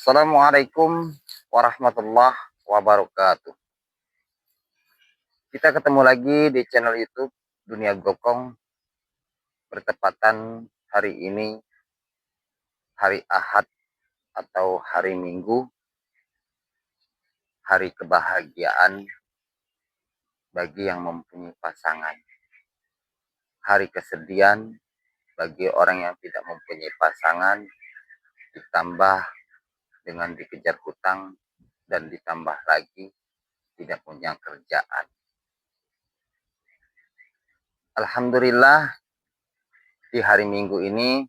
Assalamualaikum warahmatullahi wabarakatuh. Kita ketemu lagi di channel YouTube Dunia Gokong. Bertepatan hari ini hari Ahad atau hari Minggu, hari kebahagiaan bagi yang mempunyai pasangan, hari kesedihan bagi orang yang tidak mempunyai pasangan, ditambah dengan dikejar hutang dan ditambah lagi tidak punya kerjaan. Alhamdulillah, di hari Minggu ini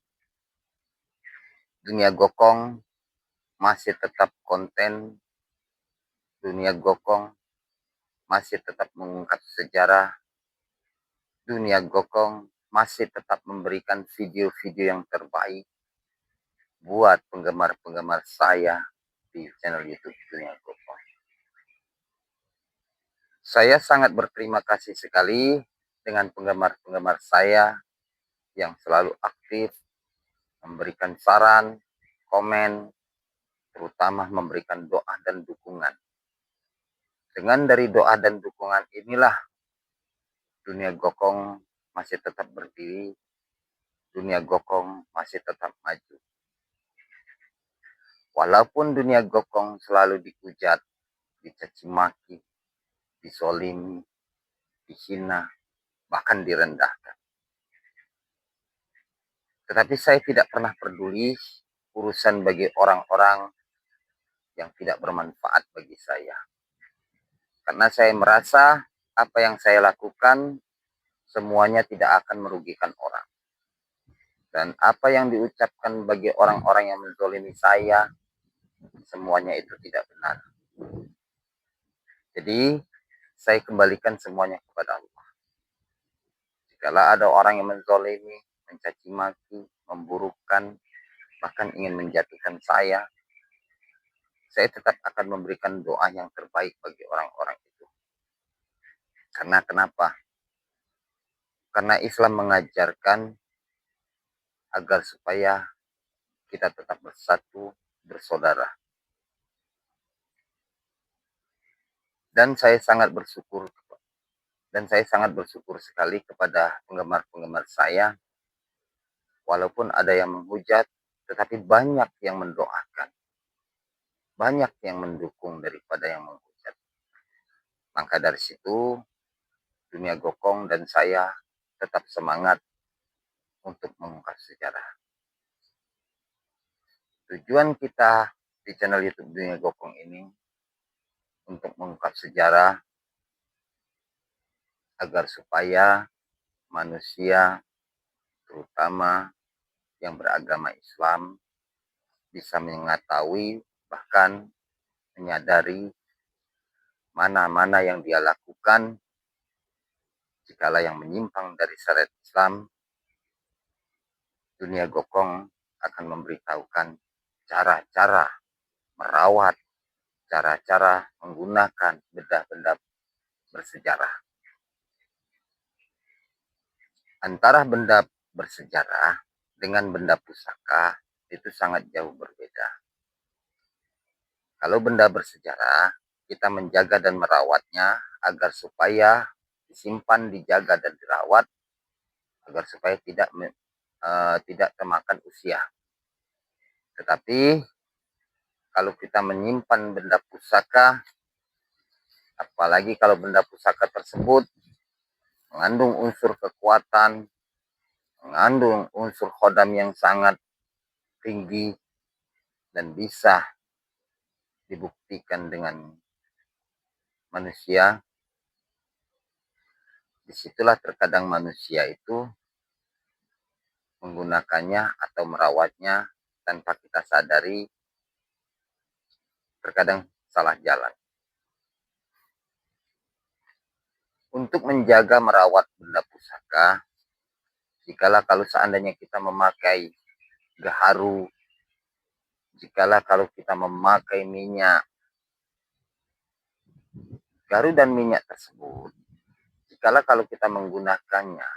Dunia Gokong masih tetap konten. Dunia Gokong masih tetap mengungkap sejarah. Dunia Gokong masih tetap memberikan video-video yang terbaik buat penggemar-penggemar saya di channel YouTube Dunia Gokong. Saya sangat berterima kasih sekali dengan penggemar-penggemar saya yang selalu aktif memberikan saran, komen, terutama memberikan doa dan dukungan. Dengan dari doa dan dukungan inilah Dunia Gokong masih tetap berdiri, Dunia Gokong masih tetap maju. Walaupun Dunia Gokong selalu dihujat, dicaci maki, disolimi, dihina, bahkan direndahkan. Tetapi saya tidak pernah peduli urusan bagi orang-orang yang tidak bermanfaat bagi saya. Karena saya merasa apa yang saya lakukan semuanya tidak akan merugikan orang. Dan apa yang diucapkan bagi orang-orang yang menzolimi saya, semuanya itu tidak benar. Jadi, saya kembalikan semuanya kepada Allah. Jikalau ada orang yang menzolimi, mencaci maki, memburukkan, bahkan ingin menjatuhkan saya tetap akan memberikan doa yang terbaik bagi orang-orang itu. Karena kenapa? Karena Islam mengajarkan agar supaya kita tetap bersatu, bersaudara. Dan saya sangat bersyukur sekali kepada penggemar-penggemar saya. Walaupun ada yang menghujat, tetapi banyak yang mendoakan. Banyak yang mendukung daripada yang menghujat. Maka dari situ, Dunia Gokong dan saya tetap semangat untuk mengungkap sejarah. Tujuan kita di channel YouTube Dunia Gokong ini untuk mengungkap sejarah agar supaya manusia, terutama yang beragama Islam, bisa mengetahui bahkan menyadari mana-mana yang dia lakukan. Jikalau yang menyimpang dari syariat Islam, Dunia Gokong akan memberitahukan cara-cara merawat, cara-cara menggunakan benda-benda bersejarah. Antara benda bersejarah dengan benda pusaka itu sangat jauh berbeda. Kalau benda bersejarah, kita menjaga dan merawatnya agar supaya disimpan, dijaga dan dirawat agar supaya tidak termakan usia. Tetapi kalau kita menyimpan benda pusaka, apalagi kalau benda pusaka tersebut mengandung unsur kekuatan, mengandung unsur khodam yang sangat tinggi dan bisa dibuktikan dengan manusia, disitulah terkadang manusia itu menggunakannya atau merawatnya tanpa kita sadari, terkadang salah jalan. Untuk menjaga merawat benda pusaka, kalau seandainya kita memakai gaharu, kalau kita memakai minyak, gaharu dan minyak tersebut, kalau kita menggunakannya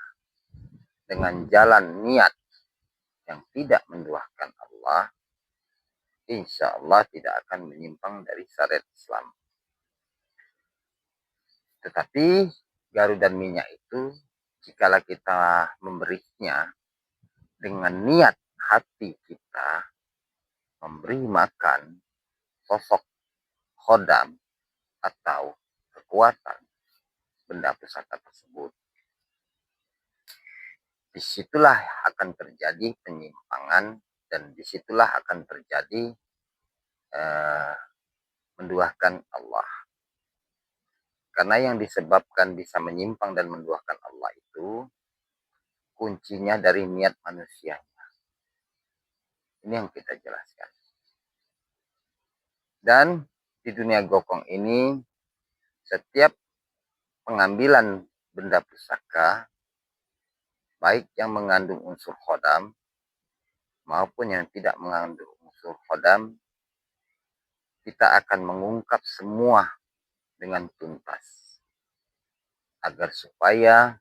dengan jalan niat yang tidak menduakan Allah, insya Allah tidak akan menyimpang dari syariat Islam. Tetapi garu dan minyak itu, jikalau kita memberinya dengan niat hati kita, memberi makan sosok khodam atau kekuatan benda pusaka tersebut, disitulah akan terjadi penyimpangan dan disitulah akan terjadi menduakan Allah. Karena yang disebabkan bisa menyimpang dan menduakan Allah itu kuncinya dari niat manusia. Ini yang kita jelaskan. Dan di dunia gokong ini, setiap pengambilan benda pusaka, baik yang mengandung unsur khodam maupun yang tidak mengandung unsur khodam, kita akan mengungkap semua dengan tuntas. Agar supaya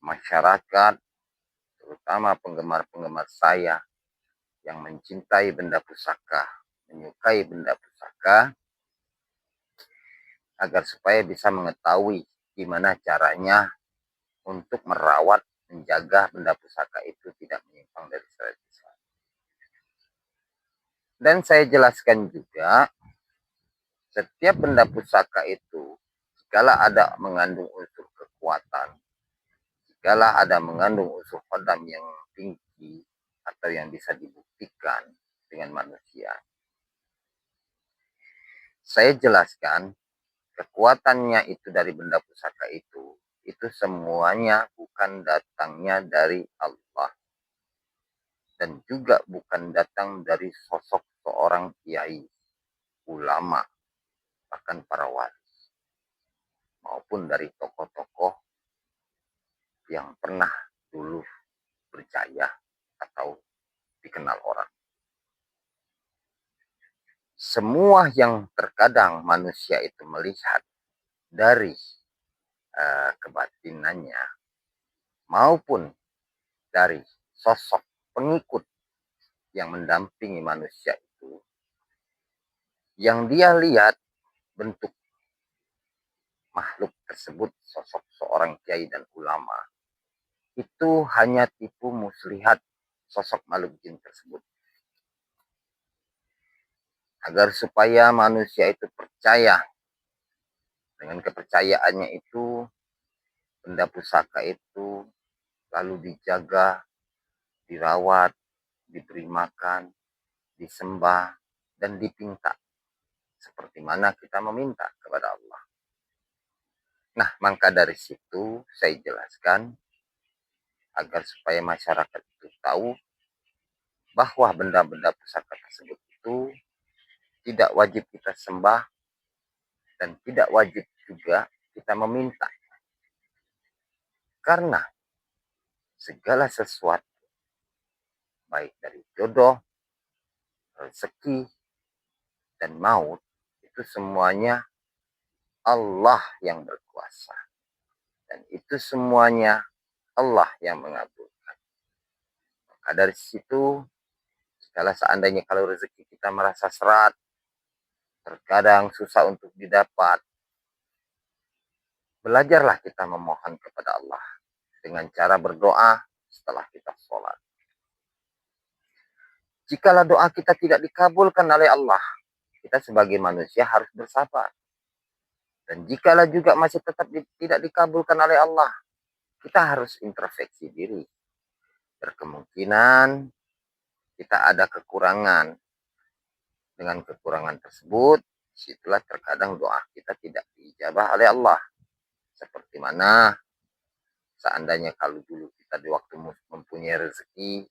masyarakat, terutama penggemar-penggemar saya yang mencintai benda pusaka, menyukai benda pusaka, agar supaya bisa mengetahui gimana caranya untuk merawat, menjaga benda pusaka itu tidak menyimpang dari syariat Islam. Dan saya jelaskan juga, setiap benda pusaka itu, jikalau ada mengandung unsur kekuatan, jikalau ada mengandung unsur khodam yang tinggi atau yang bisa dibuktikan dengan manusia, saya jelaskan kekuatannya itu dari benda pusaka itu semuanya bukan datangnya dari Allah dan juga bukan datang dari sosok seorang kiai, ulama, bahkan para wali, maupun dari tokoh-tokoh yang pernah dulu berjaya atau dikenal orang. Semua yang terkadang manusia itu melihat dari kebatinannya maupun dari sosok pengikut yang mendampingi manusia itu, yang dia lihat bentuk makhluk tersebut, sosok seorang kiai dan ulama, itu hanya tipu muslihat sosok makhluk jin tersebut. Agar supaya manusia itu percaya, dengan kepercayaannya itu, benda pusaka itu lalu dijaga, dirawat, diberi makan, disembah, dan dipinta. Seperti mana kita meminta kepada Allah. Nah, maka dari situ saya jelaskan agar supaya masyarakat itu tahu bahwa benda-benda pusaka tersebut itu tidak wajib kita sembah dan tidak wajib juga kita meminta. Karena segala sesuatu, baik dari jodoh, rezeki, dan maut, itu semuanya Allah yang berkuasa. Dan itu semuanya Allah yang mengabulkan. Maka dari situ, kalau seandainya kalau rezeki kita merasa serat, terkadang susah untuk didapat, belajarlah kita memohon kepada Allah dengan cara berdoa setelah kita sholat. Jikalau doa kita tidak dikabulkan oleh Allah, kita sebagai manusia harus bersabar. Dan jikalau juga masih tetap tidak dikabulkan oleh Allah, kita harus introspeksi diri. Berkemungkinan kita ada kekurangan. Dengan kekurangan tersebut, situlah terkadang doa kita tidak diijabah oleh Allah. Seperti mana seandainya kalau dulu kita di waktu mempunyai rezeki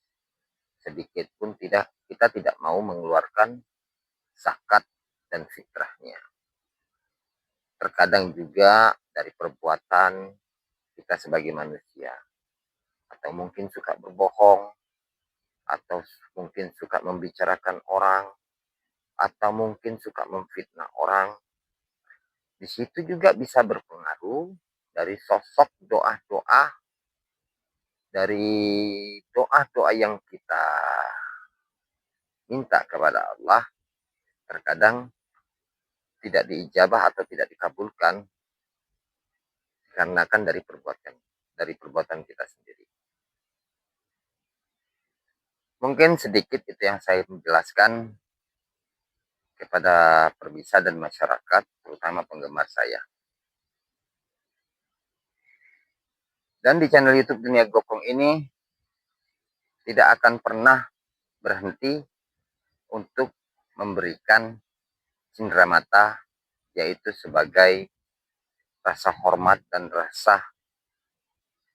sedikit pun kita tidak mau mengeluarkan zakat dan fitrahnya. Terkadang juga dari perbuatan kita sebagai manusia, atau mungkin suka berbohong, atau mungkin suka membicarakan orang, atau mungkin suka memfitnah orang. Di situ juga bisa berpengaruh dari sosok doa-doa, dari doa-doa yang kita minta kepada Allah, terkadang tidak diijabah atau tidak dikabulkan karena kan dari perbuatan kita sendiri. Mungkin sedikit itu yang saya menjelaskan kepada perbisa dan masyarakat, terutama penggemar saya. Dan di channel YouTube Dunia Gokong ini tidak akan pernah berhenti untuk memberikan cindera mata, yaitu sebagai rasa hormat dan rasa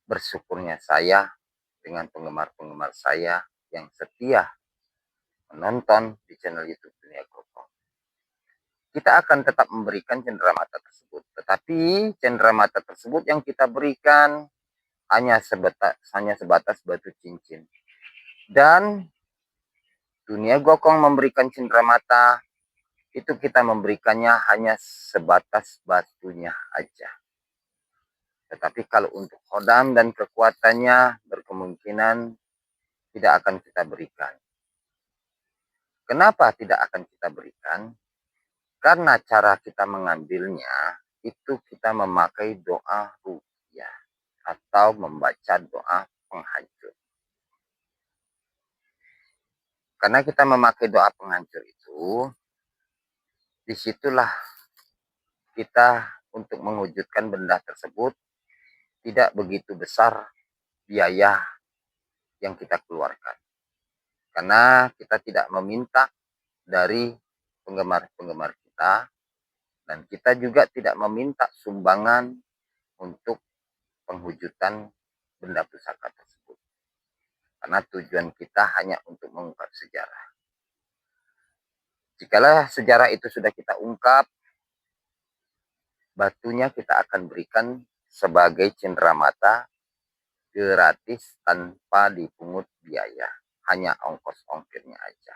bersyukurnya saya dengan penggemar-penggemar saya yang setia menonton di channel YouTube Dunia Gokong. Kita akan tetap memberikan cendera mata tersebut, tetapi cendera mata tersebut yang kita berikan hanya sebatas batu cincin. Dan Dunia Gokong memberikan cendera mata, itu kita memberikannya hanya sebatas batunya aja. Tetapi kalau untuk hodam dan kekuatannya berkemungkinan tidak akan kita berikan. Kenapa tidak akan kita berikan? Karena cara kita mengambilnya itu kita memakai doa ruqyah atau membaca doa penghancur. Karena kita memakai doa penghancur itu, disitulah kita untuk mewujudkan benda tersebut tidak begitu besar biaya yang kita keluarkan. Karena kita tidak meminta dari penggemar-penggemar kita, dan kita juga tidak meminta sumbangan untuk pengwujudan benda pusaka tersebut. Karena tujuan kita hanya untuk mengungkap sejarah. Jikalau sejarah itu sudah kita ungkap, batunya kita akan berikan sebagai cendera mata gratis tanpa dipungut biaya. Hanya ongkos-ongkirnya aja.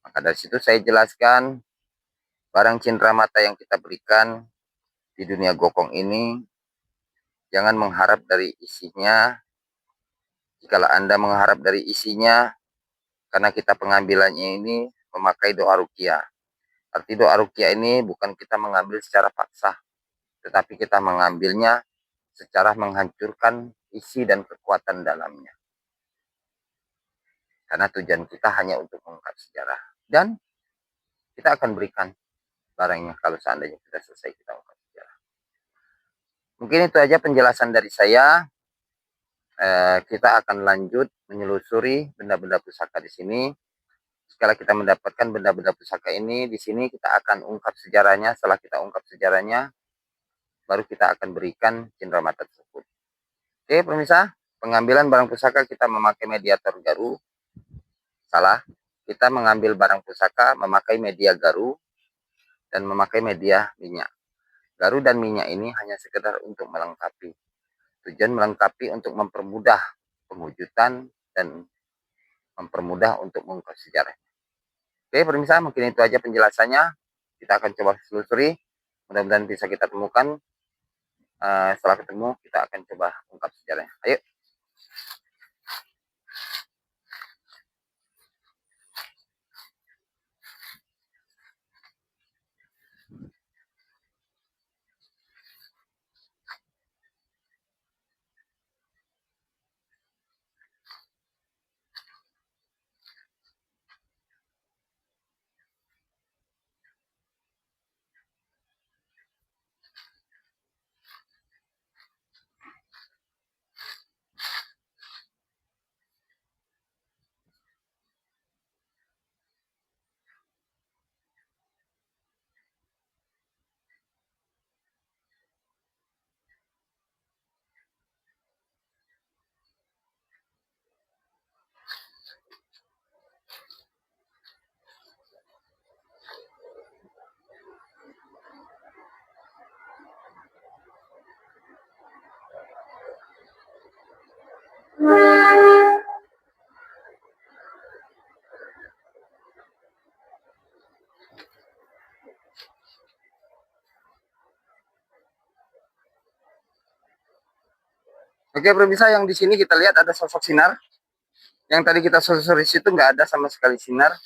Maka dari situ saya jelaskan, barang cendera mata yang kita berikan di Dunia Gokong ini, jangan mengharap dari isinya. Jikalau Anda mengharap dari isinya, karena kita pengambilannya ini memakai doa ruqyah. Arti doa ruqyah ini bukan kita mengambil secara paksa, tetapi kita mengambilnya secara menghancurkan isi dan kekuatan dalamnya. Karena tujuan kita hanya untuk mengungkap sejarah. Dan kita akan berikan barangnya kalau seandainya kita selesai kita ungkap sejarah. Mungkin itu aja penjelasan dari saya. Kita akan lanjut menelusuri benda-benda pusaka di sini. Setelah kita mendapatkan benda-benda pusaka ini, di sini kita akan ungkap sejarahnya. Setelah kita ungkap sejarahnya, baru kita akan berikan cendera mata tersebut. Oke, pemirsa, pengambilan barang pusaka kita memakai mediator garu. Salah, kita mengambil barang pusaka memakai media garu dan memakai media minyak. Garu dan minyak ini hanya sekedar untuk melengkapi. Tujuan melengkapi untuk mempermudah pengujutan dan mempermudah untuk mengungkap sejarah. Oke, pemirsa, mungkin itu aja penjelasannya. Kita akan coba selusuri. Mudah-mudahan bisa kita temukan. Setelah ketemu, kita akan coba ungkap sejarahnya. Ayo. Oke, pemirsa, yang di sini kita lihat ada sosok sinar. Yang tadi kita sores itu nggak ada sama sekali sinar.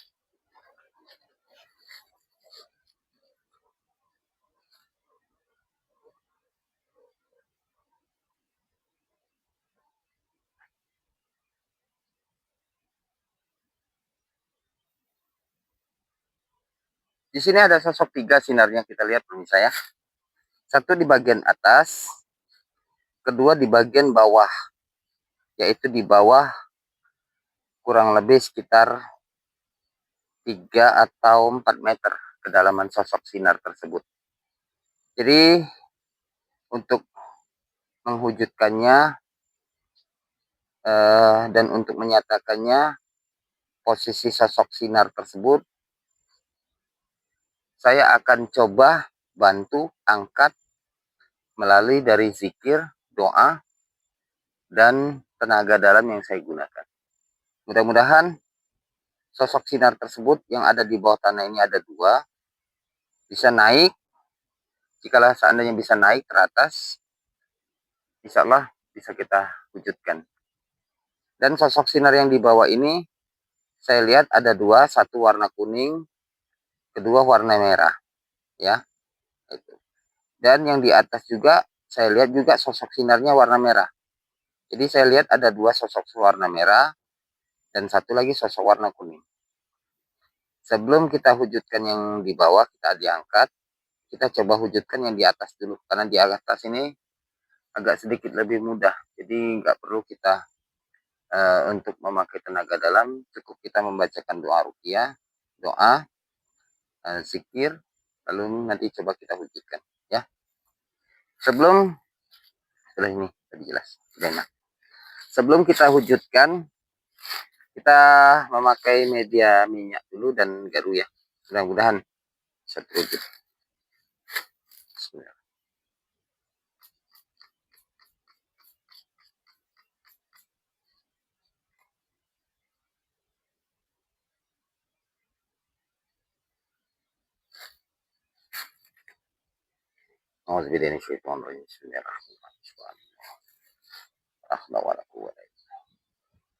Di sini ada sosok 3 sinarnya, kita lihat pemirsa ya. Satu di bagian atas, kedua di bagian bawah, yaitu di bawah kurang lebih sekitar 3 atau 4 meter kedalaman sosok sinar tersebut. Jadi untuk mewujudkannya dan untuk menyatakannya posisi sosok sinar tersebut, saya akan coba bantu angkat melalui dari zikir, doa, dan tenaga dalam yang saya gunakan. Mudah-mudahan sosok sinar tersebut yang ada di bawah tanah ini ada 2, bisa naik. Jikalau seandainya bisa naik ke atas, insya Allah bisa kita wujudkan. Dan sosok sinar yang di bawah ini, saya lihat ada 2, satu warna kuning, kedua warna merah, ya. Dan yang di atas juga, saya lihat juga sosok sinarnya warna merah. Jadi saya lihat ada 2 sosok warna merah, dan satu lagi sosok warna kuning. Sebelum kita wujudkan yang di bawah, kita diangkat, kita coba wujudkan yang di atas dulu. Karena di atas ini agak sedikit lebih mudah. Jadi nggak perlu kita untuk memakai tenaga dalam, cukup kita membacakan doa ruqyah, doa, zikir, lalu nanti coba kita wujudkan. Ya. Sebelum, sudah ini, tadi jelas. Sudah enak. Sebelum kita wujudkan, kita memakai media minyak dulu dan garu ya. Mudah-mudahan bisa terwujud. Bismillah.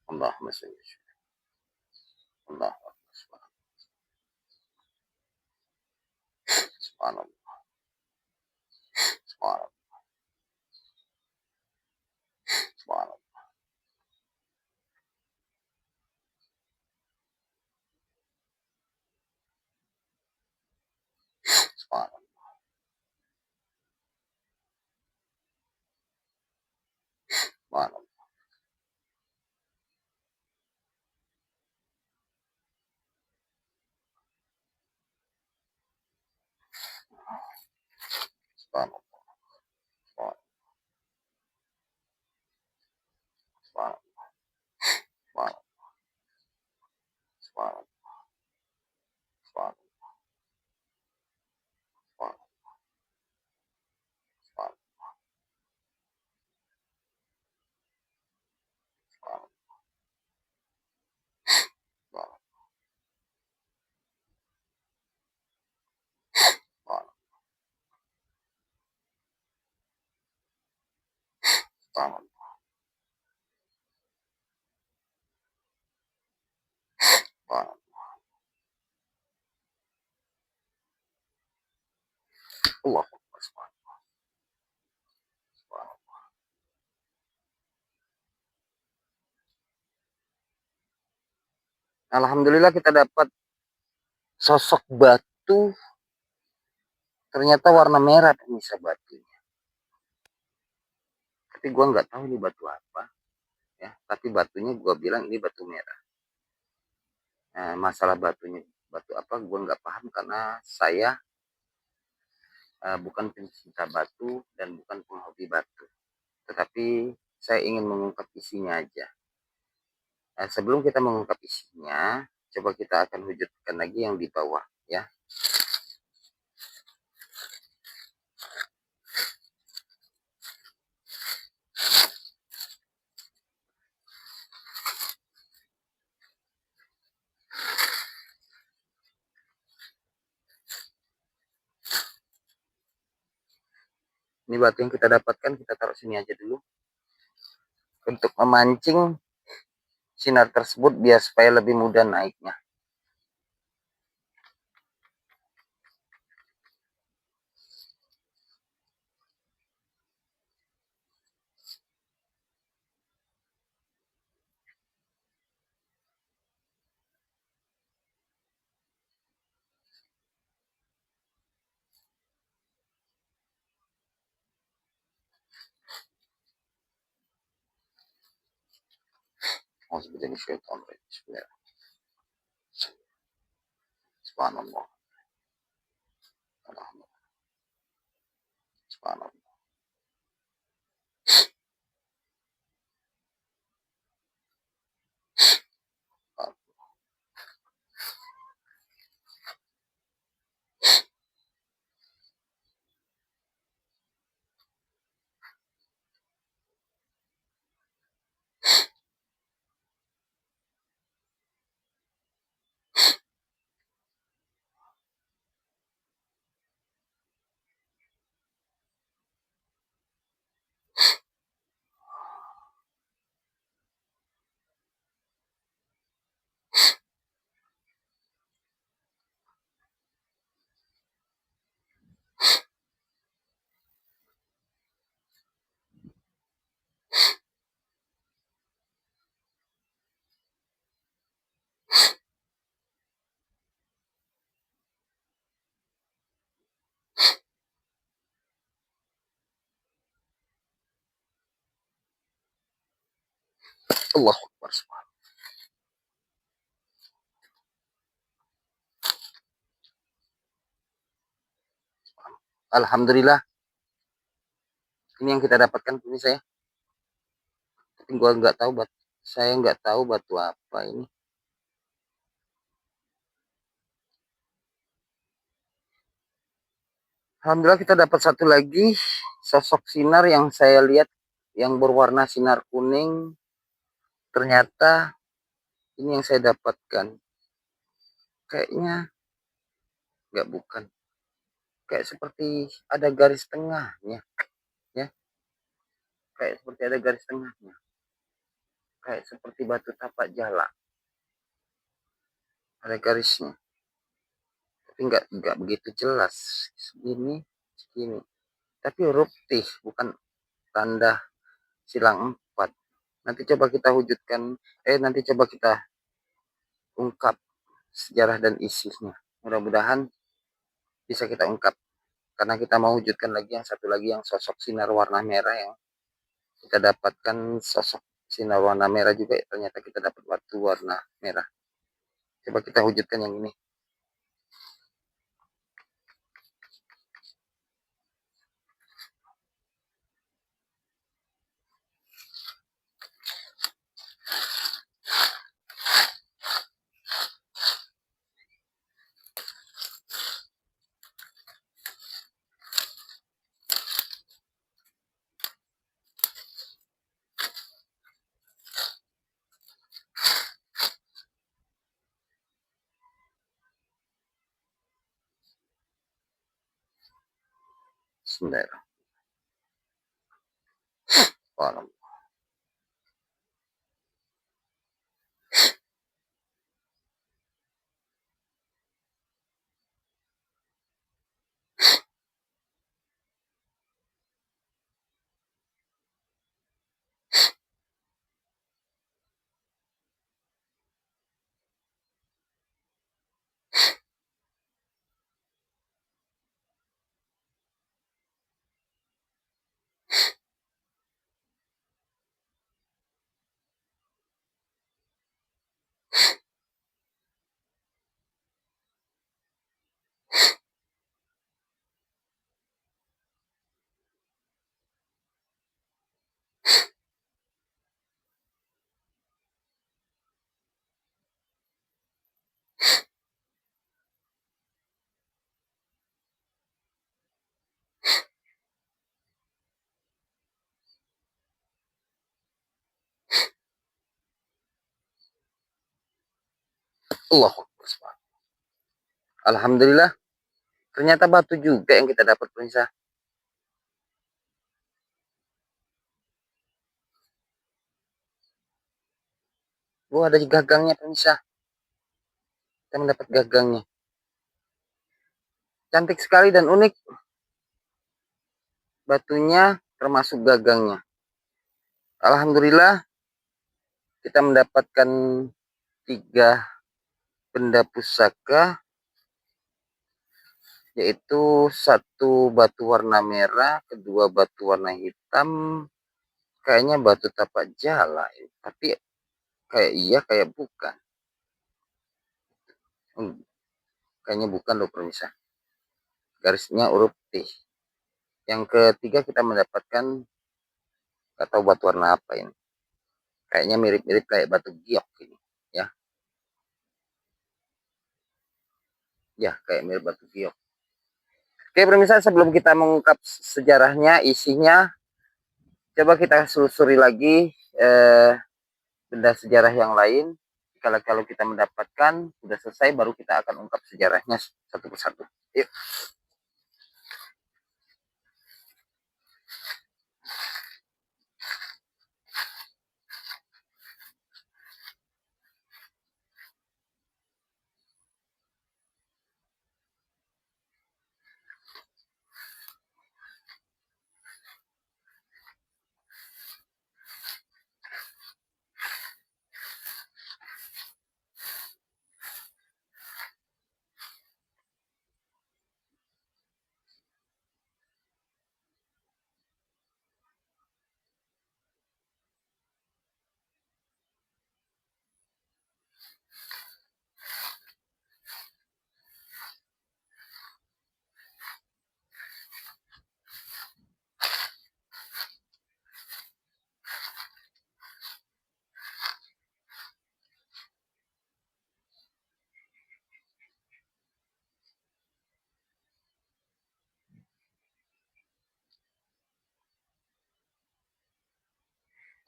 Allahumma salli. Allah. Subhanallah. Subhanallah. Subhanallah. Subhanallah. Subhanallah. Subhanallah. Subhanallah. Subhanallah. Subhanallah. Alhamdulillah kita dapat sosok batu, ternyata warna merah bisa batunya. Tapi gua nggak tahu ini batu apa, ya. Tapi batunya gua bilang ini batu merah. Masalah batunya batu apa gua nggak paham karena saya bukan pencinta batu dan bukan penghobi batu. Tetapi saya ingin mengungkap isinya aja. Sebelum kita mengungkap isinya, coba kita akan wujudkan lagi yang di bawah, ya. Ini batu yang kita dapatkan, kita taruh sini aja dulu untuk memancing sinar tersebut biar supaya lebih mudah naiknya. Subhanallah. Subhanallah. Allahu Akbar. Alhamdulillah, ini yang kita dapatkan ini saya. Tapi gua nggak tahu saya nggak tahu batu apa ini. Alhamdulillah kita dapat satu lagi sosok sinar yang saya lihat yang berwarna sinar kuning. Ternyata ini yang saya dapatkan. Kayaknya nggak, bukan. Kayak seperti ada garis tengahnya, ya. Kayak seperti ada garis tengahnya. Kayak seperti batu tapak jala. Ada garisnya. Tapi nggak begitu jelas. Segini. Tapi huruf T, bukan tanda silang 4. Nanti coba kita wujudkan, nanti coba kita ungkap sejarah dan isinya. Mudah-mudahan bisa kita ungkap. Karena kita mau wujudkan lagi yang satu lagi, yang sosok sinar warna merah yang kita dapatkan. Sosok sinar warna merah juga, ternyata kita dapat batu warna merah. Coba kita wujudkan yang ini. Bismillahirrahmanirrahim. Allahu Akbar. Alhamdulillah, ternyata batu juga yang kita dapat, pemirsa. Oh, ada gagangnya pemirsa. Kita mendapat gagangnya. Cantik sekali dan unik. Batunya termasuk gagangnya. Alhamdulillah kita mendapatkan 3 benda pusaka, yaitu 1 batu warna merah, kedua batu warna hitam, kayaknya batu tapak jala, tapi kayak iya kayak bukan. Kayaknya bukan loh pemirsa, garisnya huruf T. Yang ketiga kita mendapatkan, nggak tahu batu warna apa ini, kayaknya mirip-mirip kayak batu giok ini ya. Ya, kayak mirip batu giok. Oke pemirsa, sebelum kita mengungkap sejarahnya, isinya, coba kita selusuri lagi benda sejarah yang lain. Kalau kita mendapatkan sudah selesai, baru kita akan ungkap sejarahnya satu persatu. Yuk.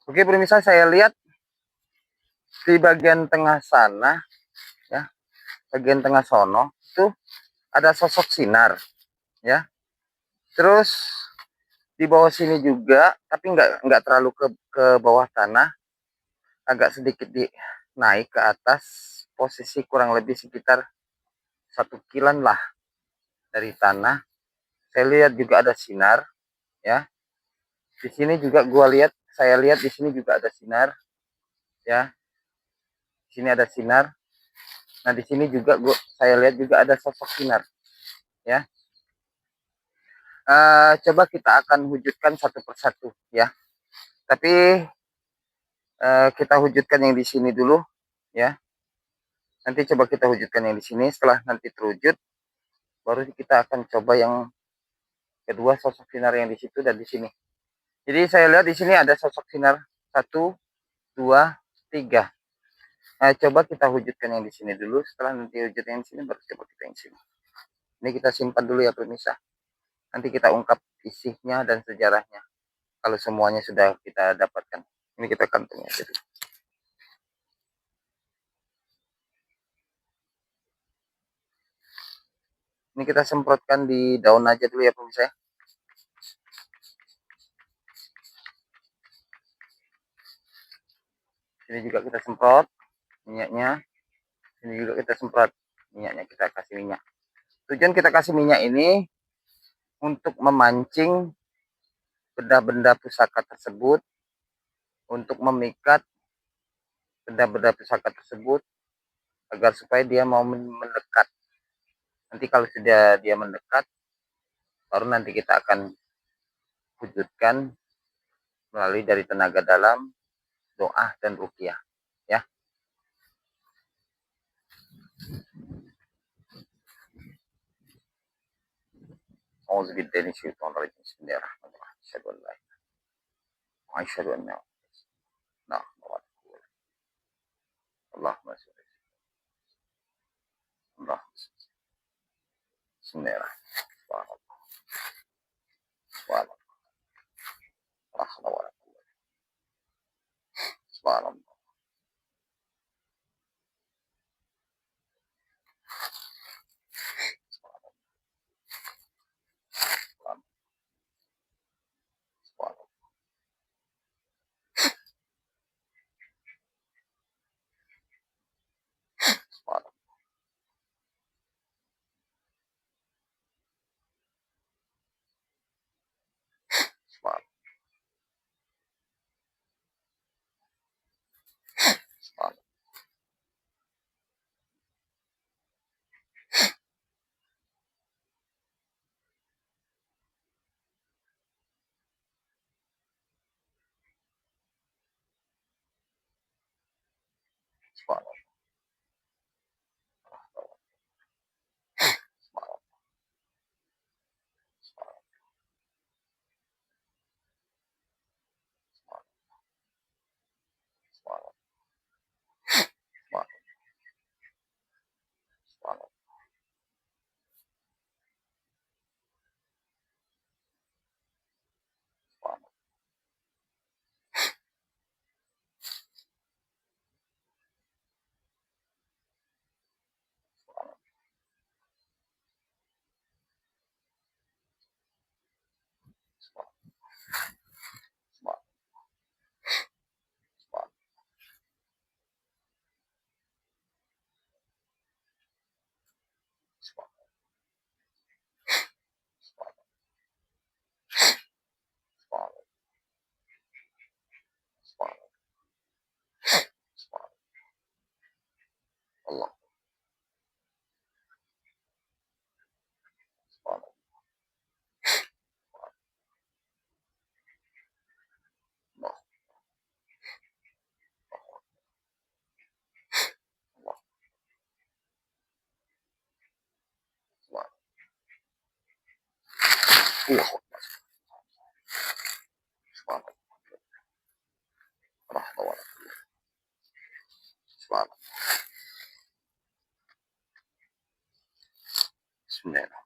Oke pemirsa, saya lihat di bagian tengah sana ya, bagian tengah sono itu ada sosok sinar ya. Terus di bawah sini juga, tapi nggak terlalu ke bawah tanah, agak sedikit naik ke atas, posisi kurang lebih sekitar 1 kilan lah dari tanah. Saya lihat juga ada sinar ya. Di sini juga saya lihat di sini juga ada sinar ya. Di sini ada sinar. Nah, di sini juga saya lihat juga ada sosok sinar ya. Coba kita akan wujudkan satu persatu ya. Tapi kita wujudkan yang di sini dulu ya. Nanti coba kita wujudkan yang di sini. Setelah nanti terwujud, baru kita akan coba yang kedua, sosok sinar yang di situ dan di sini. Jadi saya lihat di sini ada sosok sinar 1, 2, 3. Nah, coba kita wujudkan yang di sini dulu. Setelah nanti wujud yang di sini, baru coba kita yang di sini. Ini kita simpan dulu ya pemirsa. Nanti kita ungkap isinya dan sejarahnya. Kalau semuanya sudah kita dapatkan. Ini kita kantongnya jadi. Ini kita semprotkan di daun aja dulu ya pemirsa. Ini juga kita semprot minyaknya. Ini juga kita semprot minyaknya, kita kasih minyak. Tujuan kita kasih minyak ini untuk memancing benda-benda pusaka tersebut, untuk memikat benda-benda pusaka tersebut agar supaya dia mau mendekat. Nanti kalau sudah dia mendekat, baru nanti kita akan wujudkan melalui dari tenaga dalam, doa dan ruqyah ya. Auzubillahi minasyaitonir rajim. Bismillahirrahmanirrahim. Asyhadu an la ilaha illallah wa asyhadu anna Muhammadan Allahumma shalli Bismillahirrahmanirrahim. Subhanallah. Subhanallah. Allah. Bismillah.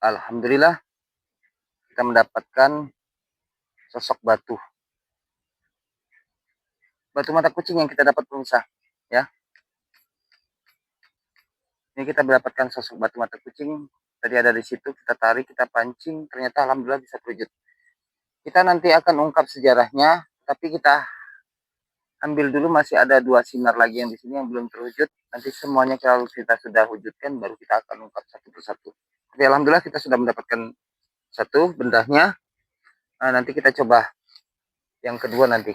Alhamdulillah kita mendapatkan sosok batu mata kucing yang kita dapat pemirsa, ya. Ini kita mendapatkan sosok batu mata kucing. Tadi ada di situ, kita tarik, kita pancing, ternyata alhamdulillah bisa terwujud. Kita nanti akan ungkap sejarahnya, tapi kita ambil dulu, masih ada 2 sinar lagi yang di sini yang belum terwujud. Nanti semuanya kalau kita sudah wujudkan, baru kita akan ungkap satu persatu. Tapi alhamdulillah kita sudah mendapatkan satu bendahnya. Nah, nanti kita coba yang kedua nanti.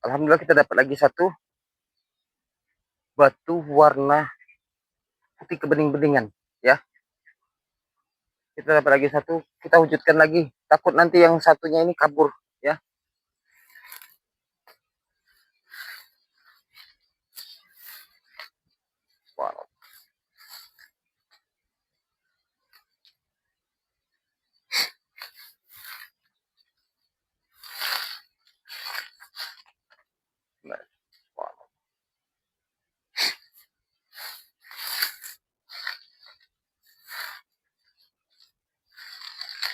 Alhamdulillah kita dapat lagi satu batu warna putih kebening-beningan, ya. Kita dapat lagi satu, kita wujudkan lagi. Takut nanti yang satunya ini kabur, ya. Wow.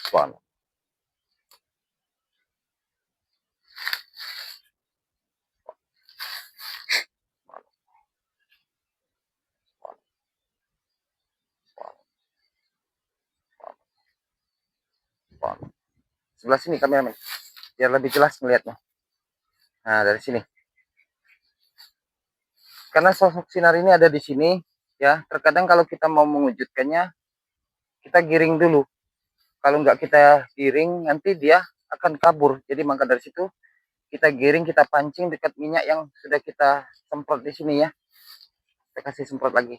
Wow. sebelah sini kameramen, biar lebih jelas melihatnya. Nah, dari sini. Karena sosok sinar ini ada di sini, ya. Terkadang kalau kita mau mewujudkannya, kita giring dulu. Kalau nggak kita giring, nanti dia akan kabur. Jadi maka dari situ kita giring, kita pancing dekat minyak yang sudah kita semprot di sini ya. Kita kasih semprot lagi.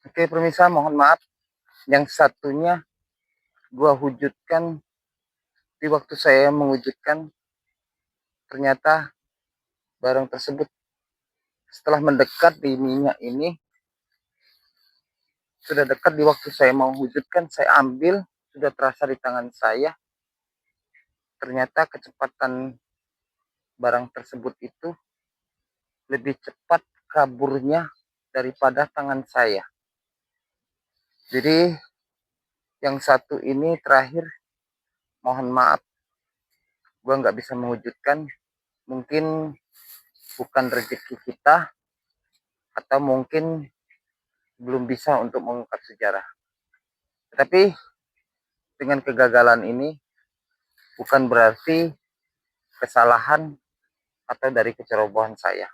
Oke, pemirsa, mohon maaf. Yang satunya gua wujudkan di waktu saya mewujudkan, ternyata barang tersebut setelah mendekat di minyak ini, sudah dekat di waktu saya mau wujudkan, saya ambil, sudah terasa di tangan saya. Ternyata kecepatan barang tersebut itu lebih cepat kaburnya daripada tangan saya. Jadi yang satu ini terakhir, mohon maaf, gue nggak bisa mewujudkan. Mungkin bukan rezeki kita, atau mungkin belum bisa untuk mengungkap sejarah. Tetapi dengan kegagalan ini bukan berarti kesalahan atau dari kecerobohan saya.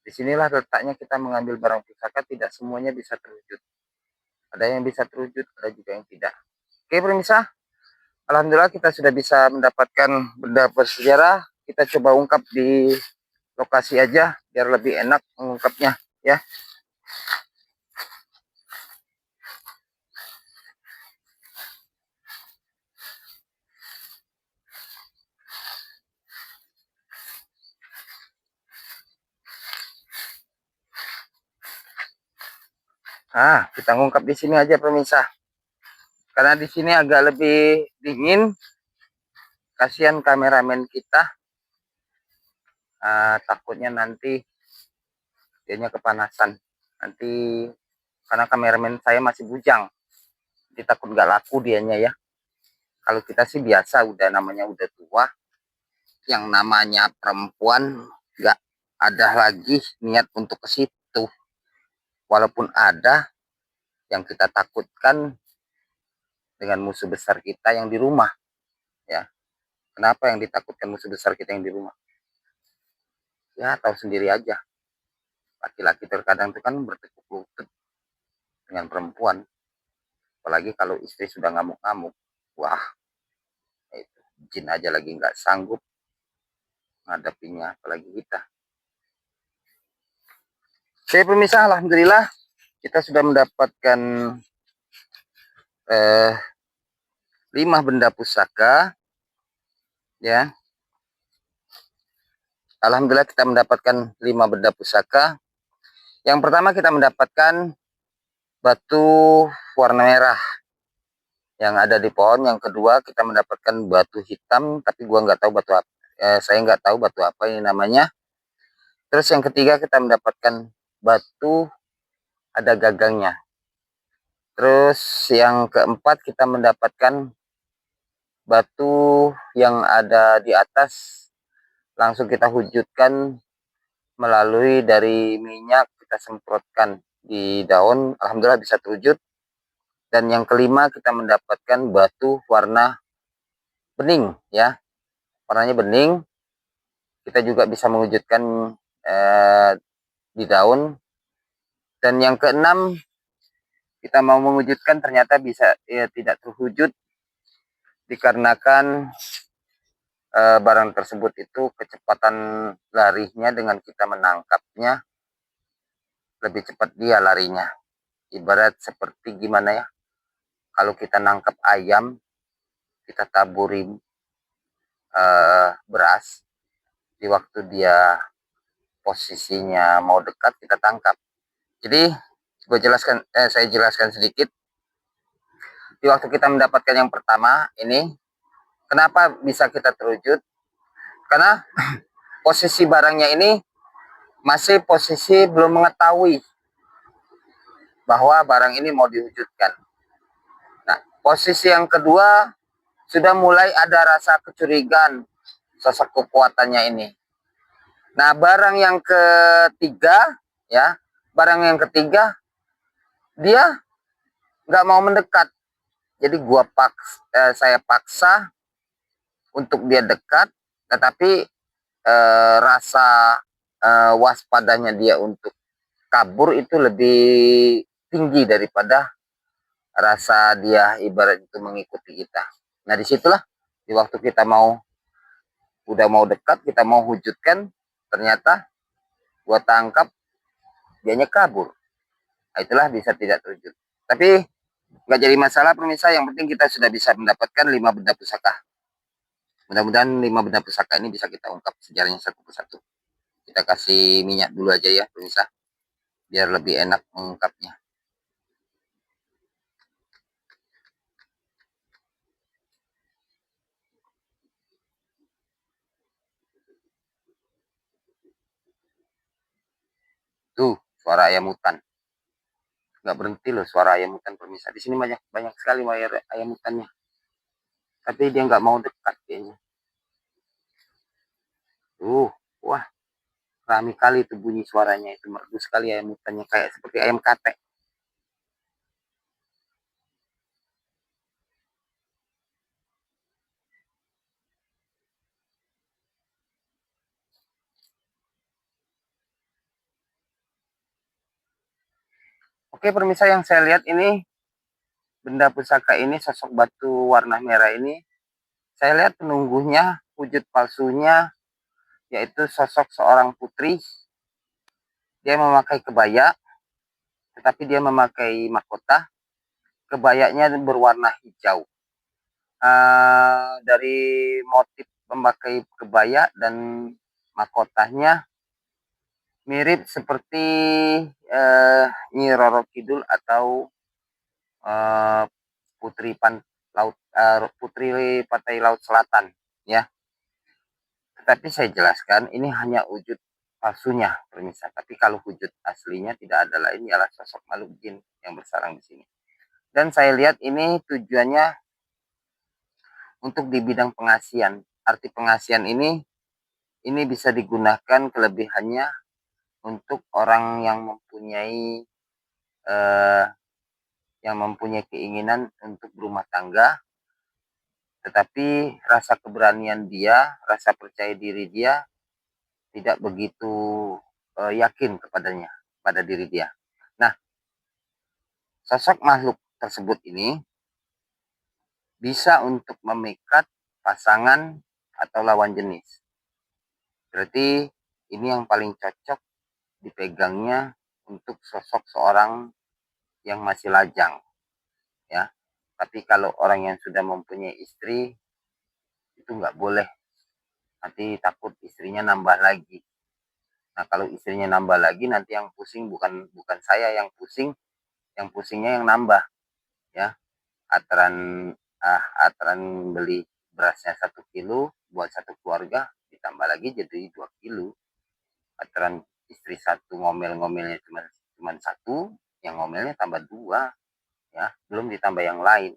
Disinilah letaknya kita mengambil barang pusaka, tidak semuanya bisa terwujud. Ada yang bisa terwujud, ada juga yang tidak. Oke, pemirsa, alhamdulillah kita sudah bisa mendapatkan benda bersejarah. Kita coba ungkap di lokasi aja biar lebih enak mengungkapnya ya. Nah, kita ngungkap di sini aja pemirsa. Karena di sini agak lebih dingin. Kasihan kameramen kita. Takutnya nanti dianya kepanasan. Nanti karena kameramen saya masih bujang. Jadi takut nggak laku dianya ya. Kalau kita sih biasa, udah namanya udah tua. Yang namanya perempuan nggak ada lagi niat untuk ke situ. Walaupun ada, yang kita takutkan dengan musuh besar kita yang di rumah ya. Kenapa yang ditakutkan musuh besar kita yang di rumah? Ya tahu sendiri aja, laki-laki terkadang itu kan bertekuk lutut dengan perempuan, apalagi kalau istri sudah ngamuk-ngamuk. Wah, itu jin aja lagi nggak sanggup menghadapinya, apalagi kita. Oke pemirsa, alhamdulillah kita sudah mendapatkan 5 benda pusaka ya. Alhamdulillah kita mendapatkan 5 benda pusaka. Yang pertama kita mendapatkan batu warna merah yang ada di pohon. Yang kedua kita mendapatkan batu hitam, tapi gua nggak tahu batu apa. Saya nggak tahu batu apa ini namanya. Terus yang ketiga kita mendapatkan batu ada gagangnya. Terus yang keempat kita mendapatkan batu yang ada di atas langsung kita wujudkan melalui dari minyak kita semprotkan di daun, alhamdulillah bisa terwujud. Dan yang kelima kita mendapatkan batu warna bening ya, warnanya bening. Kita juga bisa mewujudkan di daun. Dan yang keenam kita mau mewujudkan ternyata bisa tidak terwujud dikarenakan barang tersebut itu kecepatan larinya dengan kita menangkapnya lebih cepat dia larinya. Ibarat seperti gimana ya, kalau kita nangkap ayam kita taburin beras, di waktu dia posisinya mau dekat kita tangkap. Jadi saya jelaskan sedikit. Di waktu kita mendapatkan yang pertama ini, kenapa bisa kita terwujud? Karena posisi barangnya ini masih posisi belum mengetahui bahwa barang ini mau diwujudkan. Nah, posisi yang kedua sudah mulai ada rasa kecurigaan sosok kekuatannya ini. Nah, barang yang ketiga ya, barang yang ketiga dia nggak mau mendekat. Jadi saya paksa untuk dia dekat, tetapi rasa waspadanya dia untuk kabur itu lebih tinggi daripada rasa dia ibarat itu mengikuti kita. Nah disitulah di waktu kita udah mau dekat, kita mau wujudkan, ternyata gua tangkap dianya kabur. Nah, itulah bisa tidak terwujud. Tapi nggak jadi masalah pemirsa, yang penting kita sudah bisa mendapatkan 5 benda pusaka. Mudah-mudahan 5 benda pusaka ini bisa kita ungkap sejarahnya satu persatu. Kita kasih minyak dulu aja ya pemirsa, biar lebih enak mengungkapnya. Tuh suara ayam hutan, nggak berhenti loh suara ayam hutan pemirsa. Di sini banyak banyak sekali ayam hutannya, tapi dia nggak mau dekat kayaknya. Wah, rame kali itu bunyi suaranya, itu merdu sekali ayam hutannya, kayak seperti ayam katek. Oke pemirsa, yang saya lihat ini benda pusaka ini, sosok batu warna merah ini, saya lihat penunggunya, wujud palsunya, yaitu sosok seorang putri. Dia memakai kebaya, tetapi dia memakai mahkota. Kebayanya berwarna hijau. Dari motif memakai kebaya dan mahkotanya mirip seperti Nyi Roro Kidul atau uh, Putri Pantai Laut Selatan ya. Tetapi saya jelaskan ini hanya wujud palsunya pemirsa. Tapi kalau wujud aslinya tidak ada lain ialah sosok makhluk jin yang bersarang di sini. Dan saya lihat ini tujuannya untuk di bidang pengasian. Arti pengasian ini bisa digunakan kelebihannya untuk orang yang mempunyai keinginan untuk berumah tangga, tetapi rasa keberanian dia, rasa percaya diri dia tidak begitu yakin pada diri dia. Nah, sosok makhluk tersebut ini bisa untuk memikat pasangan atau lawan jenis. Berarti ini yang paling cocok dipegangnya untuk sosok seorang yang masih lajang ya. Tapi kalau orang yang sudah mempunyai istri itu nggak boleh nanti takut istrinya nambah lagi. Nah, kalau istrinya nambah lagi, nanti yang pusing bukan bukan saya yang pusing, yang pusingnya yang nambah, ya. Aturan aturan beli berasnya 1 kilo buat satu keluarga, ditambah lagi jadi 2 kilo. Aturan istri satu ngomel-ngomelnya cuma satu, yang ngomelnya tambah dua, ya. Belum ditambah yang lain.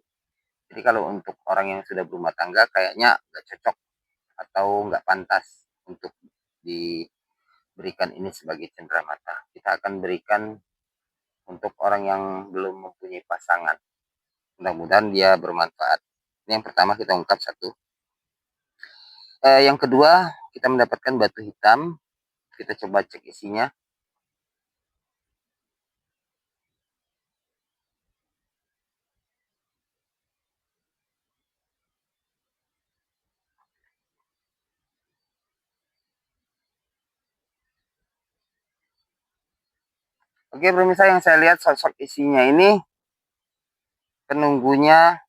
Jadi kalau untuk orang yang sudah berumah tangga kayaknya nggak cocok atau nggak pantas untuk diberikan ini sebagai cenderamata. Kita akan berikan untuk orang yang belum mempunyai pasangan. Mudah-mudahan dia bermanfaat. Ini yang pertama kita ungkap satu. Yang kedua, kita mendapatkan batu hitam. Kita coba cek isinya. Oke, pemirsa, yang saya lihat sosok isinya ini, penunggunya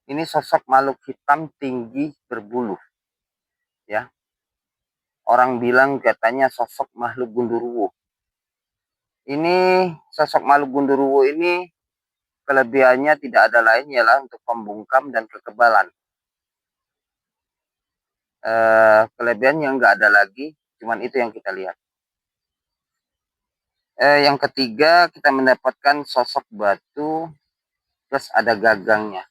ini sosok makhluk hitam tinggi berbulu, ya. Orang bilang katanya sosok makhluk gundurwo. Ini sosok makhluk gundurwo ini kelebihannya tidak ada lain ialah untuk pembungkam dan kekebalan. Kelebihan yang nggak ada lagi, cuman itu yang kita lihat. Yang ketiga, kita mendapatkan sosok batu plus ada gagangnya.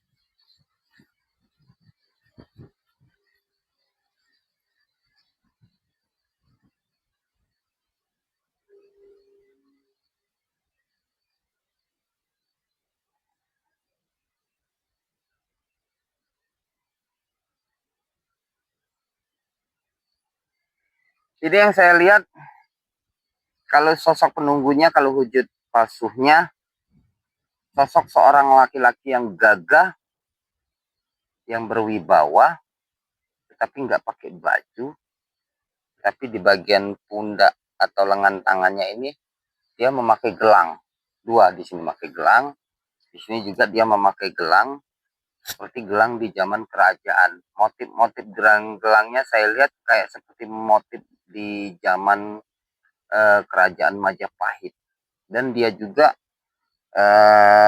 Jadi yang saya lihat, kalau sosok penunggunya, kalau wujud palsunya, sosok seorang laki-laki yang gagah, yang berwibawa, tetapi nggak pakai baju, tapi di bagian pundak atau lengan tangannya ini dia memakai gelang. Dua di sini memakai gelang, di sini juga dia memakai gelang, seperti gelang di zaman kerajaan. Motif-motif gelangnya saya lihat kayak seperti motif di zaman kerajaan Majapahit. Dan dia juga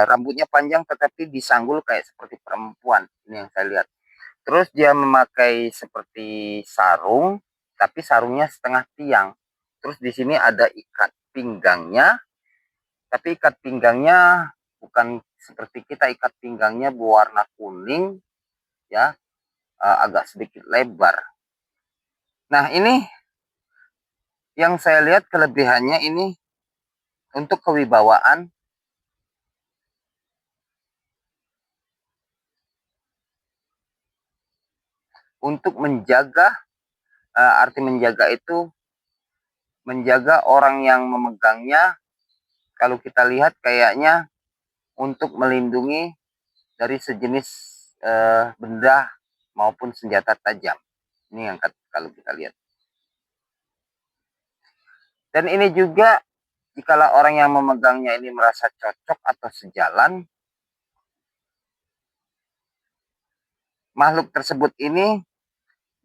rambutnya panjang tetapi disanggul kayak seperti perempuan. Ini yang saya lihat. Terus dia memakai seperti sarung, tapi sarungnya setengah tiang. Terus di sini ada ikat pinggangnya, tapi ikat pinggangnya bukan seperti kita, ikat pinggangnya berwarna kuning, ya, agak sedikit lebar. Nah, ini yang saya lihat kelebihannya ini untuk kewibawaan, untuk menjaga, arti menjaga itu menjaga orang yang memegangnya. Kalau kita lihat kayaknya untuk melindungi dari sejenis benda maupun senjata tajam. Ini yang kalau kita lihat. Dan ini juga jikalau orang yang memegangnya ini merasa cocok atau sejalan, makhluk tersebut ini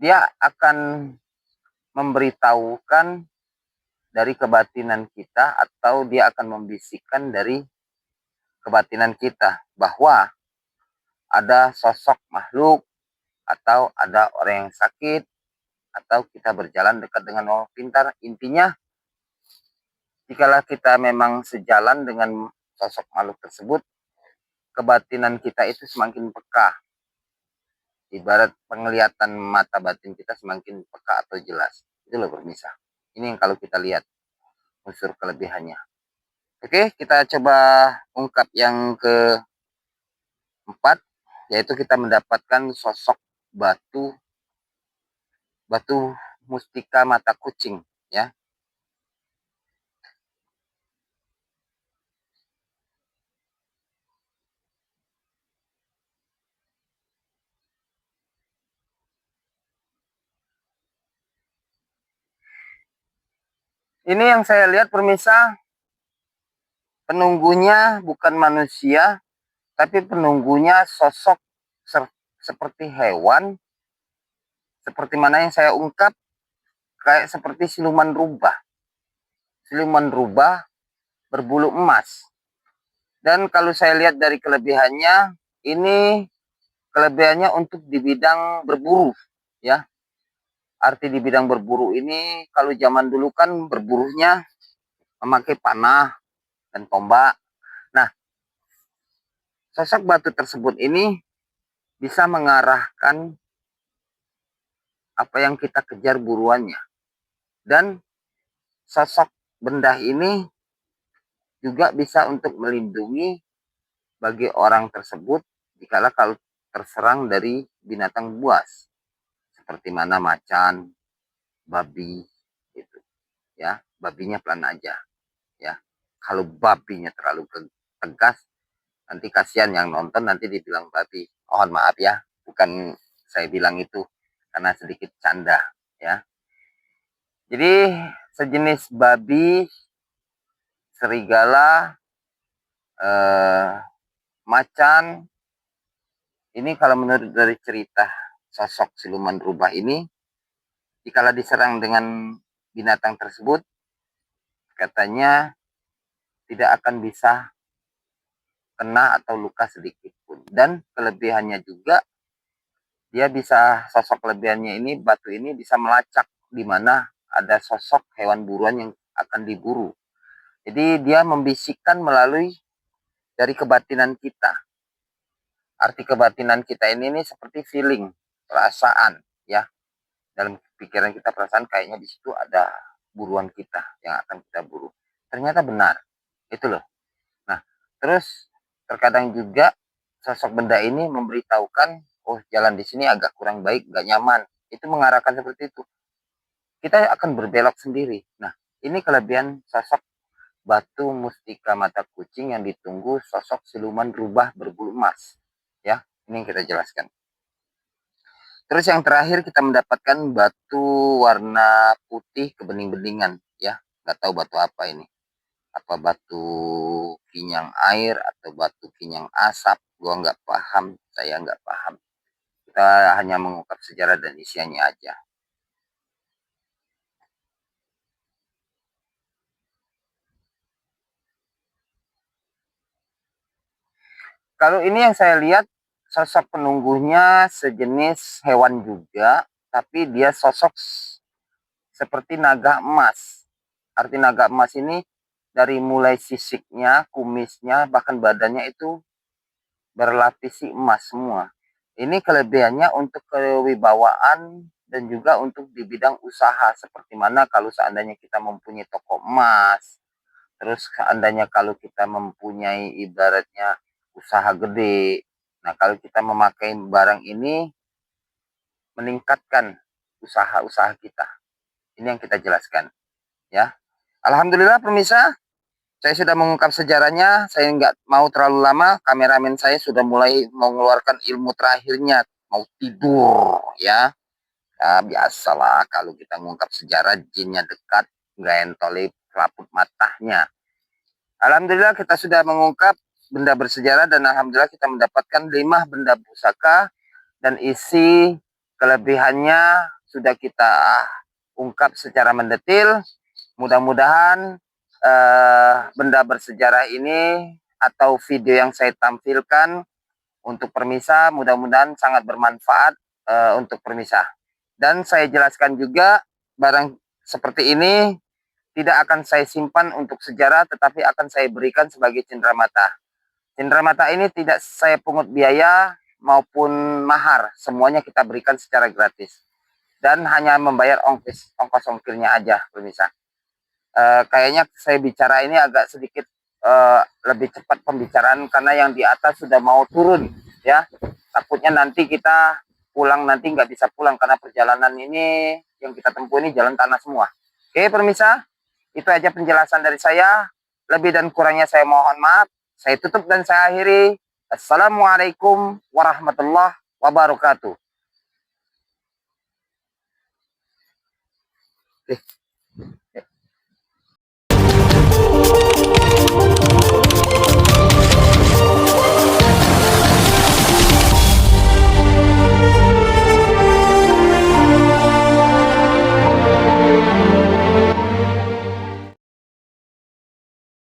dia akan memberitahukan dari kebatinan kita, atau dia akan membisikkan dari kebatinan kita bahwa ada sosok makhluk, atau ada orang yang sakit, atau kita berjalan dekat dengan orang pintar. Intinya, jikalau kita memang sejalan dengan sosok makhluk tersebut, kebatinan kita itu semakin peka. Ibarat penglihatan mata batin kita semakin peka atau jelas. Itu loh pemirsa. Ini yang kalau kita lihat unsur kelebihannya. Oke, kita coba ungkap yang keempat, yaitu kita mendapatkan sosok batu mustika mata kucing, ya. Ini yang saya lihat pemirsa, penunggunya bukan manusia, tapi penunggunya sosok seperti hewan, seperti mana yang saya ungkap, kayak seperti siluman rubah. Siluman rubah berbulu emas. Dan kalau saya lihat dari kelebihannya, ini kelebihannya untuk di bidang berburu, ya. Arti di bidang berburu ini, kalau zaman dulu kan berburunya memakai panah dan tombak. Nah, sosok batu tersebut ini bisa mengarahkan apa yang kita kejar buruannya. Dan sosok benda ini juga bisa untuk melindungi bagi orang tersebut jikalau kalau terserang dari binatang buas seperti mana macan, babi gitu ya. Babinya pelan aja ya. Kalau babinya terlalu tegas, nanti kasihan yang nonton, nanti dibilang babi. Mohon maaf ya, bukan saya bilang itu, karena sedikit canda ya. Jadi sejenis babi, serigala, macan, ini kalau menurut dari cerita sosok siluman rubah ini, jikalau diserang dengan binatang tersebut, katanya tidak akan bisa kena atau luka sedikit pun. Dan kelebihannya juga, dia bisa, sosok kelebihannya ini, batu ini bisa melacak di mana ada sosok hewan buruan yang akan diburu. Jadi dia membisikkan melalui dari kebatinan kita. Arti kebatinan kita ini seperti feeling, perasaan ya. Dalam pikiran kita, perasaan kayaknya di situ ada buruan kita yang akan kita buru. Ternyata benar. Itu loh. Nah, terus terkadang juga sosok benda ini memberitahukan, oh jalan di sini agak kurang baik, gak nyaman. Itu mengarahkan seperti itu. Kita akan berbelok sendiri. Nah, ini kelebihan sosok batu mustika mata kucing yang ditunggu sosok siluman rubah berbulu emas. Ya, ini yang kita jelaskan. Terus yang terakhir kita mendapatkan batu warna putih kebening-beningan. Ya, nggak tahu batu apa ini. Apa batu kinyang air atau batu kinyang asap. Gua nggak paham, saya nggak paham. Kita hanya mengungkap sejarah dan isiannya aja. Kalau ini yang saya lihat, sosok penunggunya sejenis hewan juga, tapi dia sosok seperti naga emas. Arti naga emas ini dari mulai sisiknya, kumisnya, bahkan badannya itu berlapisi emas semua. Ini kelebihannya untuk kewibawaan dan juga untuk di bidang usaha. Seperti mana kalau seandainya kita mempunyai toko emas, terus seandainya kalau kita mempunyai ibaratnya usaha gede. Nah, kalau kita memakai barang ini meningkatkan usaha-usaha kita. Ini yang kita jelaskan ya. Alhamdulillah pemirsa, saya sudah mengungkap sejarahnya. Saya nggak mau terlalu lama. Kameramen saya sudah mulai mengeluarkan ilmu terakhirnya, mau tidur ya. Ya biasalah kalau kita mengungkap sejarah, jinnya dekat, nggak entolip kelaput matanya. Alhamdulillah kita sudah mengungkap benda bersejarah dan alhamdulillah kita mendapatkan 5 benda pusaka dan isi kelebihannya sudah kita ungkap secara mendetil. Mudah-mudahan benda bersejarah ini atau video yang saya tampilkan untuk permisa mudah-mudahan sangat bermanfaat untuk permisa. Dan saya jelaskan juga, barang seperti ini tidak akan saya simpan untuk sejarah, tetapi akan saya berikan sebagai cenderamata. Cenderamata ini tidak saya pungut biaya maupun mahar, semuanya kita berikan secara gratis. Dan hanya membayar ongkos ongkirnya aja, pemirsa. Kayaknya saya bicara ini agak sedikit lebih cepat pembicaraan karena yang di atas sudah mau turun ya. Takutnya nanti kita pulang nanti nggak bisa pulang karena perjalanan ini yang kita tempuh ini jalan tanah semua. Oke pemirsa, itu aja penjelasan dari saya. Lebih dan kurangnya saya mohon maaf. Saya tutup dan saya akhiri. Assalamualaikum warahmatullahi wabarakatuh.